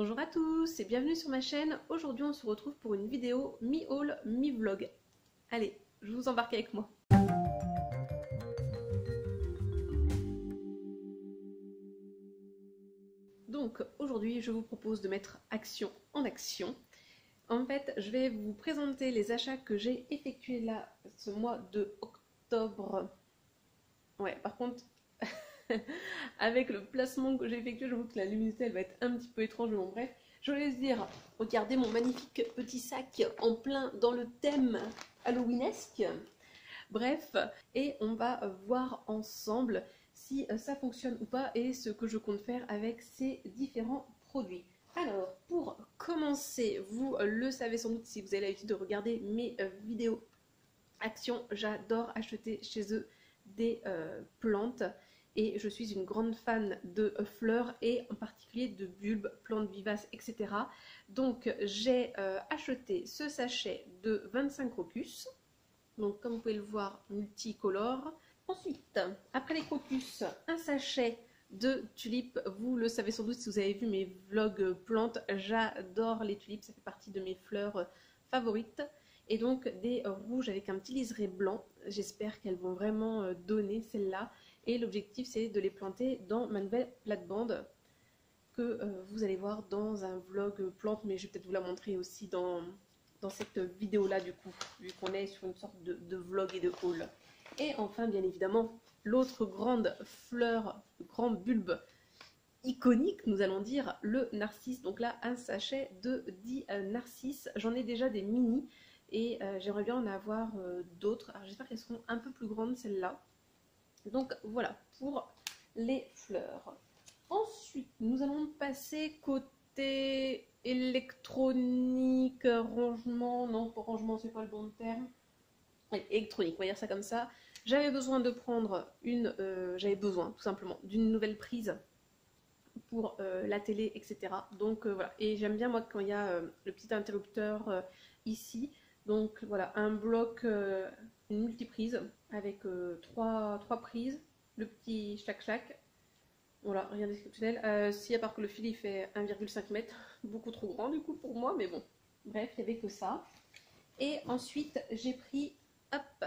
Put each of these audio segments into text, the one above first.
Bonjour à tous et bienvenue sur ma chaîne. Aujourd'hui on se retrouve pour une vidéo mi-haul, mi-vlog. Allez, je vous embarque avec moi. Donc aujourd'hui je vous propose de mettre action en action. En fait je vais vous présenter les achats que j'ai effectués là ce mois de octobre. Ouais, par contre avec le placement que j'ai effectué, je vois que la luminosité elle va être un petit peu étrange, mais bon bref. Je voulais se dire, regardez mon magnifique petit sac en plein dans le thème halloweenesque. Bref, et on va voir ensemble si ça fonctionne ou pas et ce que je compte faire avec ces différents produits. Alors, pour commencer, vous le savez sans doute si vous avez l'habitude de regarder mes vidéos action, j'adore acheter chez eux des plantes. Et je suis une grande fan de fleurs et en particulier de bulbes, plantes vivaces, etc. Donc j'ai acheté ce sachet de 25 crocus. Donc comme vous pouvez le voir, multicolore. Ensuite, après les crocus, un sachet de tulipes. Vous le savez sans doute si vous avez vu mes vlogs plantes. J'adore les tulipes, ça fait partie de mes fleurs favorites. Et donc des rouges avec un petit liseré blanc. J'espère qu'elles vont vraiment donner celles-là. Et l'objectif c'est de les planter dans ma nouvelle plate-bande que vous allez voir dans un vlog plante, mais je vais peut-être vous la montrer aussi dans cette vidéo là du coup, vu qu'on est sur une sorte de vlog et de haul. Et enfin bien évidemment l'autre grande fleur, grand bulbe iconique nous allons dire, le narcisse. Donc là un sachet de 10 narcisses, j'en ai déjà des mini et j'aimerais bien en avoir d'autres. Alors j'espère qu'elles seront un peu plus grandes celles-là. Donc voilà pour les fleurs. Ensuite, nous allons passer côté électronique, rangement. Non, pour rangement, c'est pas le bon terme. Électronique, on va dire ça comme ça. J'avais besoin de prendre une. J'avais besoin tout simplement d'une nouvelle prise pour la télé, etc. Donc voilà. Et j'aime bien moi quand il y a le petit interrupteur ici. Donc voilà, un bloc, une multiprise avec trois prises, le petit chac-chac. Voilà, rien d'exceptionnel. Si à part que le fil il fait 1,5 m, beaucoup trop grand du coup pour moi, mais bon. Bref, il n'y avait que ça. Et ensuite, j'ai pris hop,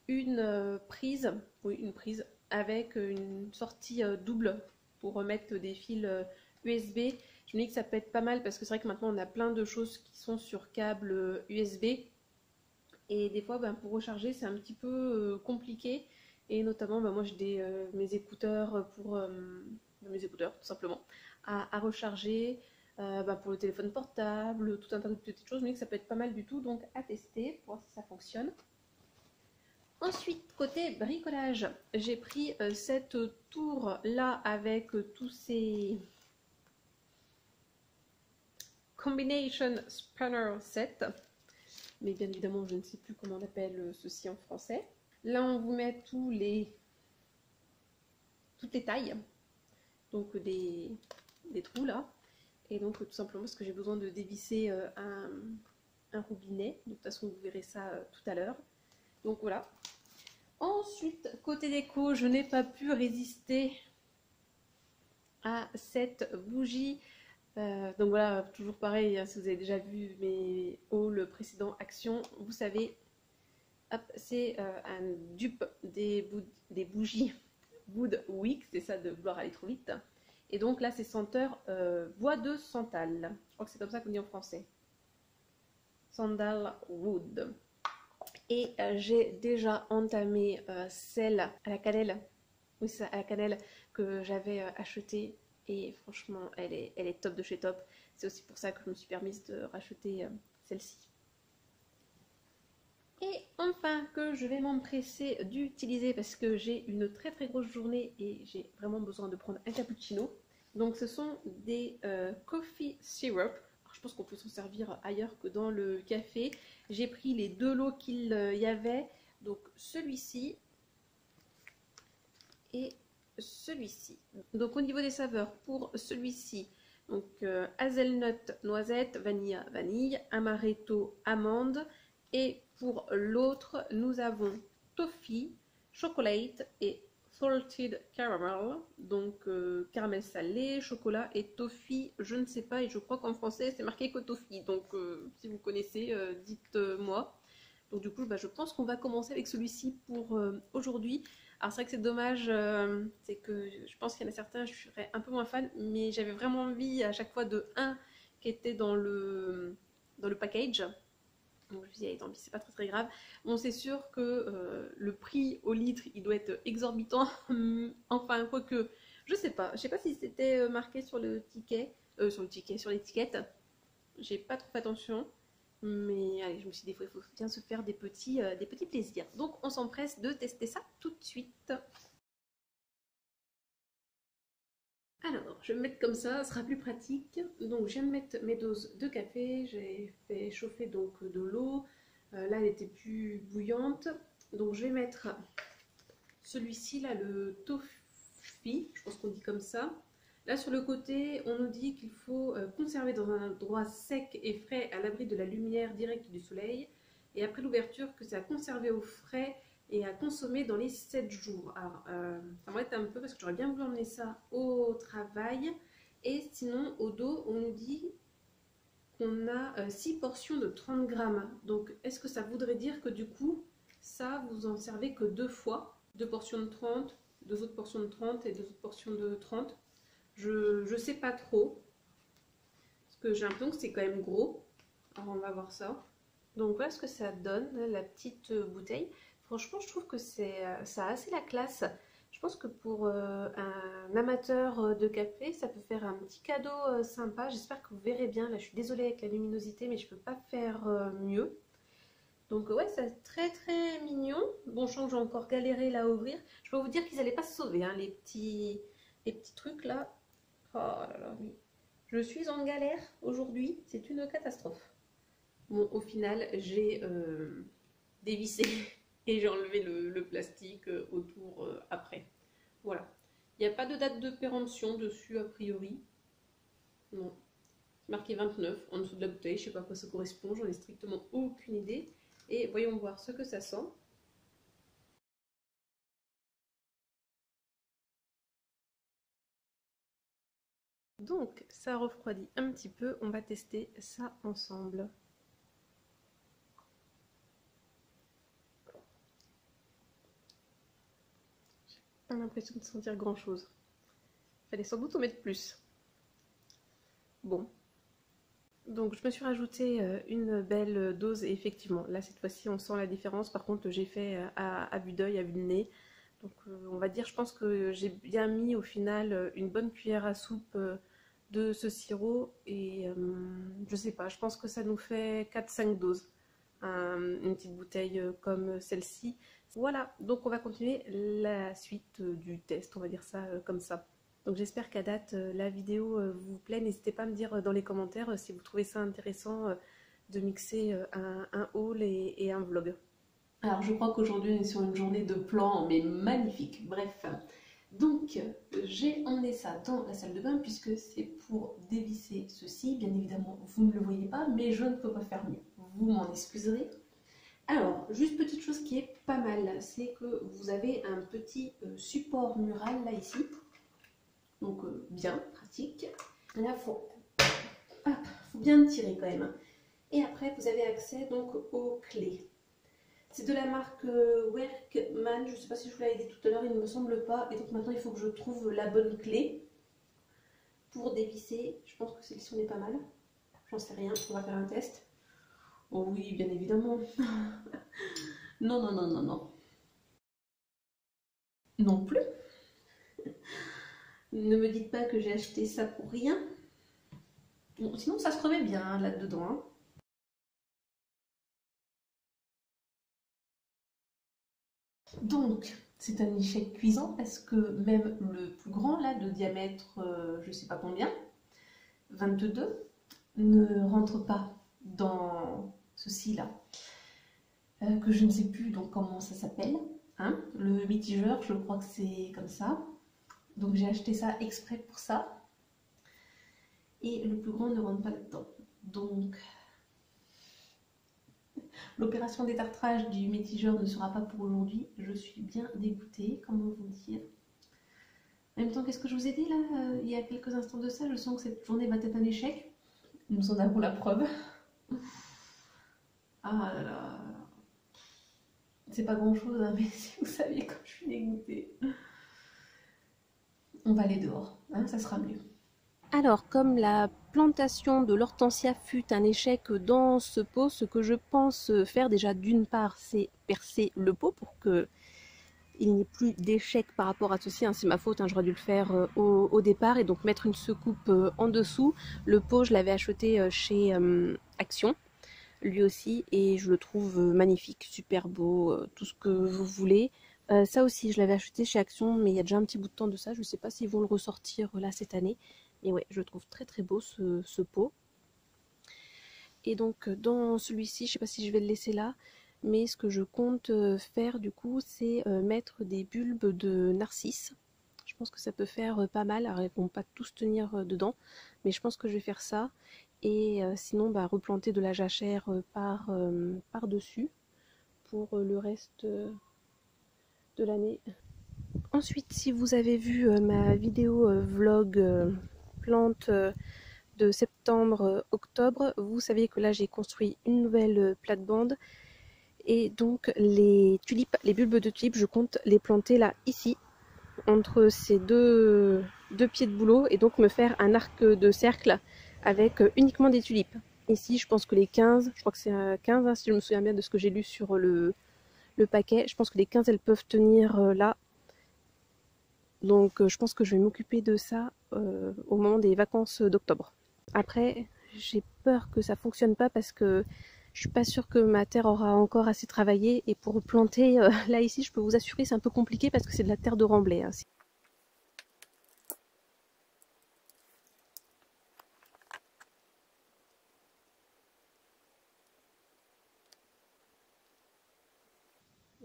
une prise, oui, une prise avec une sortie double pour remettre des fils USB. Je me dis que ça peut être pas mal parce que c'est vrai que maintenant on a plein de choses qui sont sur câble USB. Et des fois, pour recharger, c'est un petit peu compliqué. Et notamment, moi j'ai mes écouteurs pour mes écouteurs tout simplement à recharger pour le téléphone portable, tout un tas de petites choses. Mais que ça peut être pas mal du tout, donc à tester pour voir si ça fonctionne. Ensuite, côté bricolage, j'ai pris cette tour là avec tous ces combination spanner set. Mais bien évidemment, je ne sais plus comment on appelle ceci en français. Là, on vous met toutes les tailles, donc des trous là. Et donc, tout simplement parce que j'ai besoin de dévisser un robinet. De toute façon, vous verrez ça tout à l'heure. Donc voilà. Ensuite, côté déco, je n'ai pas pu résister à cette bougie. Donc voilà, toujours pareil, hein, si vous avez déjà vu mes hauls précédents actions, vous savez, c'est un dupe des bougies Wood Wick, c'est ça de vouloir aller trop vite. Et donc là, c'est senteur bois de santal. Je crois que c'est comme ça qu'on dit en français. Sandalwood. Et j'ai déjà entamé celle à la cannelle. Oui, c'est ça, à la cannelle que j'avais achetée. Et franchement, elle est top de chez top. C'est aussi pour ça que je me suis permise de racheter celle-ci. Et enfin, que je vais m'empresser d'utiliser parce que j'ai une très très grosse journée et j'ai vraiment besoin de prendre un cappuccino. Donc ce sont des coffee syrup. Alors, je pense qu'on peut s'en servir ailleurs que dans le café. J'ai pris les deux lots qu'il y avait. Donc celui-ci et celui-ci. Donc au niveau des saveurs, pour celui-ci, donc hazelnut, noisette, vanille, amaretto, amande. Et pour l'autre, nous avons toffee, chocolate et salted caramel, donc caramel salé, chocolat et toffee, je ne sais pas, et je crois qu'en français c'est marqué que toffee, donc si vous connaissez, dites-moi. Donc du coup, bah, je pense qu'on va commencer avec celui-ci pour aujourd'hui. Alors c'est vrai que c'est dommage, c'est que je pense qu'il y en a certains, je serais un peu moins fan, mais j'avais vraiment envie à chaque fois de un qui était dans le package. Donc je me suis dit, allez, tant pis, c'est pas très très grave. Bon, c'est sûr que le prix au litre, il doit être exorbitant. Enfin, quoique, je sais pas. Je sais pas si c'était marqué sur le ticket, sur l'étiquette. J'ai pas trop fait attention. Mais allez, je me suis dit, il faut bien se faire des petits plaisirs. Donc on s'empresse de tester ça tout de suite. Alors, je vais me mettre comme ça sera plus pratique. Donc, je viens de mettre mes doses de café. J'ai fait chauffer donc de l'eau. Là, elle était plus bouillante. Donc, je vais mettre celui-ci, là, le toffee. Je pense qu'on dit comme ça. Là, sur le côté, on nous dit qu'il faut conserver dans un endroit sec et frais à l'abri de la lumière directe du soleil. Et après l'ouverture, que c'est à conserver au frais et à consommer dans les 7 jours. Alors, ça m'arrête un peu parce que j'aurais bien voulu emmener ça au travail. Et sinon, au dos, on nous dit qu'on a 6 portions de 30 grammes. Donc, est-ce que ça voudrait dire que du coup, ça, vous en servez que 2 fois? 2 portions de 30, 2 autres portions de 30 et 2 autres portions de 30. Je sais pas trop. Parce que j'ai l'impression que c'est quand même gros. Alors, on va voir ça. Donc voilà ce que ça donne, la petite bouteille. Franchement, je trouve que ça a assez la classe. Je pense que pour un amateur de café, ça peut faire un petit cadeau sympa. J'espère que vous verrez bien. Là, je suis désolée avec la luminosité, mais je ne peux pas faire mieux. Donc ouais, c'est très très mignon. Bon, je sens que j'ai encore galéré là à ouvrir. Je peux vous dire qu'ils n'allaient pas se sauver, hein, les petits trucs là. Oh là là, oui. Je suis en galère aujourd'hui. C'est une catastrophe. Bon, au final, j'ai dévissé et j'ai enlevé le plastique autour après. Voilà. Il n'y a pas de date de péremption dessus, a priori. Non. C'est marqué 29 en dessous de la bouteille. Je ne sais pas à quoi ça correspond. J'en ai strictement aucune idée. Et voyons voir ce que ça sent. Donc, ça refroidit un petit peu. On va tester ça ensemble. Pas l'impression de sentir grand chose. Fallait sans doute en mettre plus. Bon. Donc je me suis rajouté une belle dose et effectivement, là cette fois-ci on sent la différence. Par contre j'ai fait à vue d'œil, à vue de nez. Donc on va dire, je pense que j'ai bien mis au final une bonne cuillère à soupe de ce sirop. Et je sais pas, je pense que ça nous fait 4-5 doses. Une petite bouteille comme celle-ci. Voilà, donc on va continuer la suite du test, on va dire ça comme ça. Donc j'espère qu'à date, la vidéo vous plaît. N'hésitez pas à me dire dans les commentaires si vous trouvez ça intéressant de mixer un haul et un vlog. Alors je crois qu'aujourd'hui on est sur une journée de plan, mais magnifique. Bref, donc j'ai emmené ça dans la salle de bain puisque c'est pour dévisser ceci. Bien évidemment, vous ne le voyez pas, mais je ne peux pas faire mieux. Vous m'en excuserez. Alors, juste petite chose qui est pas mal, c'est que vous avez un petit support mural là ici. Donc bien pratique. Là, faut bien tirer quand même. Et après, vous avez accès donc aux clés. C'est de la marque Workman. Je ne sais pas si je vous l'avais dit tout à l'heure, il ne me semble pas. Et donc maintenant, il faut que je trouve la bonne clé pour dévisser. Je pense que celle-ci, on est pas mal. J'en sais rien, on va faire un test. Oh oui, bien évidemment. Non, non, non, non, non. Non plus. Ne me dites pas que j'ai acheté ça pour rien. Bon, sinon, ça se remet bien hein, là-dedans. Hein. Donc, c'est un échec cuisant parce que même le plus grand, là, de diamètre, je ne sais pas combien, 22, ne rentre pas dans ceci-là. Que je ne sais plus donc comment ça s'appelle. Hein. Le mitigeur, je crois que c'est comme ça. Donc j'ai acheté ça exprès pour ça. Et le plus grand ne rentre pas là-dedans. Donc, L'opération détartrage du mitigeur ne sera pas pour aujourd'hui. Je suis bien dégoûtée, comment vous dire. En même temps, qu'est-ce que je vous ai dit là il y a quelques instants de ça? Je sens que cette journée va être un échec. Nous en avons la preuve. Ah là là. C'est pas grand chose, hein, mais si vous saviez comme je suis dégoûtée. On va aller dehors, hein, ça sera mieux. Alors, comme la plantation de l'hortensia fut un échec dans ce pot, ce que je pense faire déjà d'une part, c'est percer le pot pour que il n'y ait plus d'échec par rapport à ceci, hein, c'est ma faute, hein, j'aurais dû le faire au départ, et donc mettre une secoupe en dessous. Le pot, je l'avais acheté chez Action, lui aussi, et je le trouve magnifique, super beau, tout ce que vous voulez. Ça aussi, je l'avais acheté chez Action, mais il y a déjà un petit bout de temps de ça, je ne sais pas s'ils vont le ressortir là cette année, mais ouais, je le trouve très très beau ce pot. Et donc dans celui-ci, je ne sais pas si je vais le laisser là, mais ce que je compte faire du coup, c'est mettre des bulbes de narcisse. Je pense que ça peut faire pas mal. Alors, ils ne vont pas tous tenir dedans, mais je pense que je vais faire ça. Et sinon, bah, replanter de la jachère par-dessus pour le reste de l'année. Ensuite, si vous avez vu ma vidéo vlog plante de septembre-octobre, vous savez que là j'ai construit une nouvelle plate-bande. Et donc les tulipes, les bulbes de tulipes, je compte les planter là, ici, entre ces deux pieds de boulot, et donc me faire un arc de cercle avec uniquement des tulipes. Ici, je pense que les 15, je crois que c'est 15, hein, si je me souviens bien de ce que j'ai lu sur le paquet, je pense que les 15, elles peuvent tenir là. Donc je pense que je vais m'occuper de ça au moment des vacances d'octobre. Après, j'ai peur que ça fonctionne pas parce que je suis pas sûre que ma terre aura encore assez travaillé, et pour planter là ici, je peux vous assurer, c'est un peu compliqué parce que c'est de la terre de remblai, hein.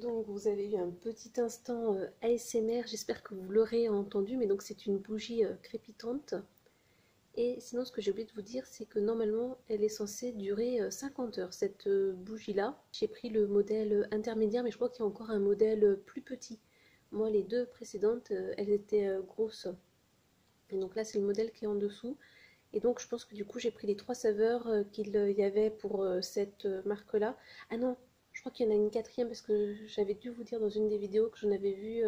Donc vous avez eu un petit instant ASMR, j'espère que vous l'aurez entendu, mais donc c'est une bougie crépitante. Et sinon, ce que j'ai oublié de vous dire, c'est que normalement elle est censée durer 50 heures, cette bougie là. J'ai pris le modèle intermédiaire, mais je crois qu'il y a encore un modèle plus petit. Moi les deux précédentes, elles étaient grosses. Et donc là c'est le modèle qui est en dessous. Et donc je pense que du coup j'ai pris les 3 saveurs qu'il y avait pour cette marque là. Ah non, je crois qu'il y en a une quatrième parce que j'avais dû vous dire dans une des vidéos que j'en avais vu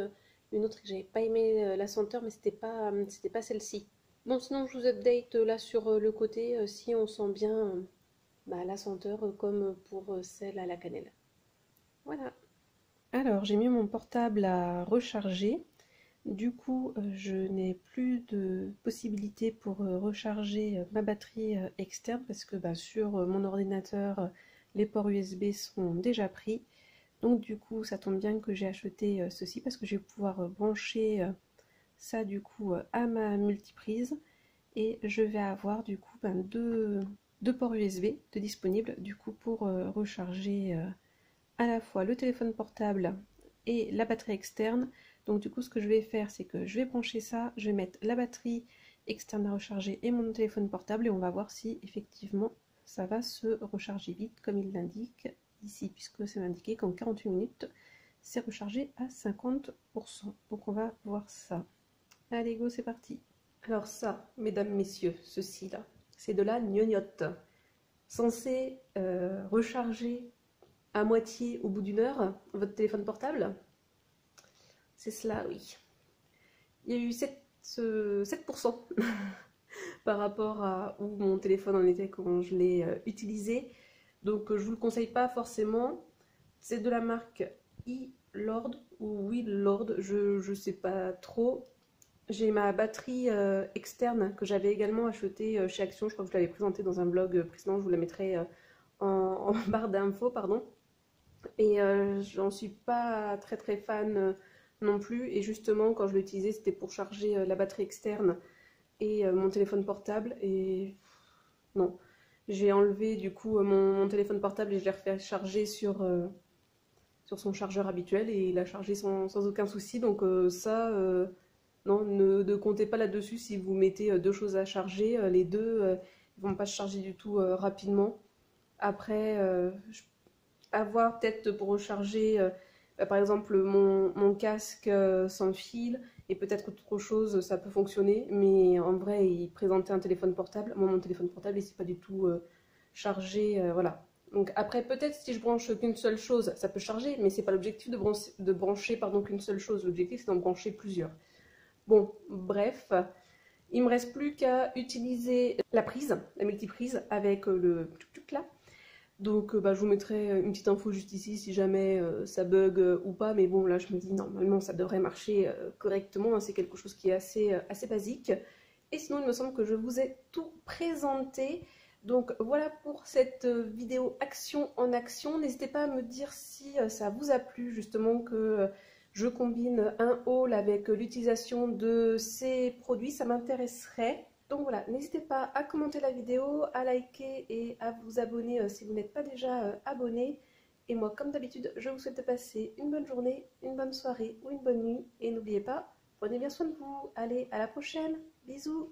une autre et que j'avais pas aimé la senteur, mais c'était pas celle-ci. Bon, sinon je vous update là sur le côté si on sent bien bah, la senteur comme pour celle à la cannelle. Voilà. Alors j'ai mis mon portable à recharger. Du coup, je n'ai plus de possibilité pour recharger ma batterie externe parce que bah, sur mon ordinateur, les ports USB sont déjà pris. Donc du coup, ça tombe bien que j'ai acheté ceci parce que je vais pouvoir brancher ça du coup à ma multiprise, et je vais avoir du coup deux ports USB de disponibles du coup pour recharger à la fois le téléphone portable et la batterie externe. Donc du coup ce que je vais faire, c'est que je vais brancher ça, je vais mettre la batterie externe à recharger et mon téléphone portable, et on va voir si effectivement ça va se recharger vite comme il l'indique ici, puisque c'est indiqué qu'en 48 minutes c'est rechargé à 50%. Donc on va voir ça. Allez go, c'est parti. Alors ça, mesdames, messieurs, ceci là, c'est de la gnognotte, censé recharger à moitié au bout d'une heure votre téléphone portable. C'est cela, oui. Il y a eu 7% par rapport à où mon téléphone en était quand je l'ai utilisé. Donc je vous le conseille pas forcément. C'est de la marque e-Lord ou Will-Lord, je sais pas trop. J'ai ma batterie externe que j'avais également achetée chez Action. Je crois que je l'avais présentée dans un blog précédent. Je vous la mettrai en barre d'infos, pardon. Et j'en suis pas très très fan non plus. Et justement, quand je l'ai utilisé, c'était pour charger la batterie externe et mon téléphone portable. Et non, j'ai enlevé du coup mon téléphone portable et je l'ai refait charger sur son chargeur habituel, et il a chargé sans aucun souci. Donc ça, non, ne comptez pas là-dessus. Si vous mettez deux choses à charger, les deux ne vont pas se charger du tout rapidement. Après, avoir peut-être pour recharger par exemple mon casque sans fil et peut-être autre chose, ça peut fonctionner, mais en vrai il présentait un téléphone portable. Moi mon téléphone portable il s'est pas du tout chargé, voilà. Donc après peut-être si je branche qu'une seule chose ça peut charger, mais c'est pas l'objectif de brancher pardon, qu'une seule chose, l'objectif c'est d'en brancher plusieurs. Bon bref, il me reste plus qu'à utiliser la prise, la multiprise avec le tuk-tuk là. Donc je vous mettrai une petite info juste ici si jamais ça bug ou pas. Mais bon là je me dis normalement ça devrait marcher correctement. Hein, c'est quelque chose qui est assez basique. Et sinon il me semble que je vous ai tout présenté. Donc voilà pour cette vidéo action en action. N'hésitez pas à me dire si ça vous a plu justement que je combine un haul avec l'utilisation de ces produits. Ça m'intéresserait. Donc voilà, n'hésitez pas à commenter la vidéo, à liker et à vous abonner si vous n'êtes pas déjà abonné. Et moi, comme d'habitude, je vous souhaite de passer une bonne journée, une bonne soirée ou une bonne nuit. Et n'oubliez pas, prenez bien soin de vous. Allez, à la prochaine. Bisous.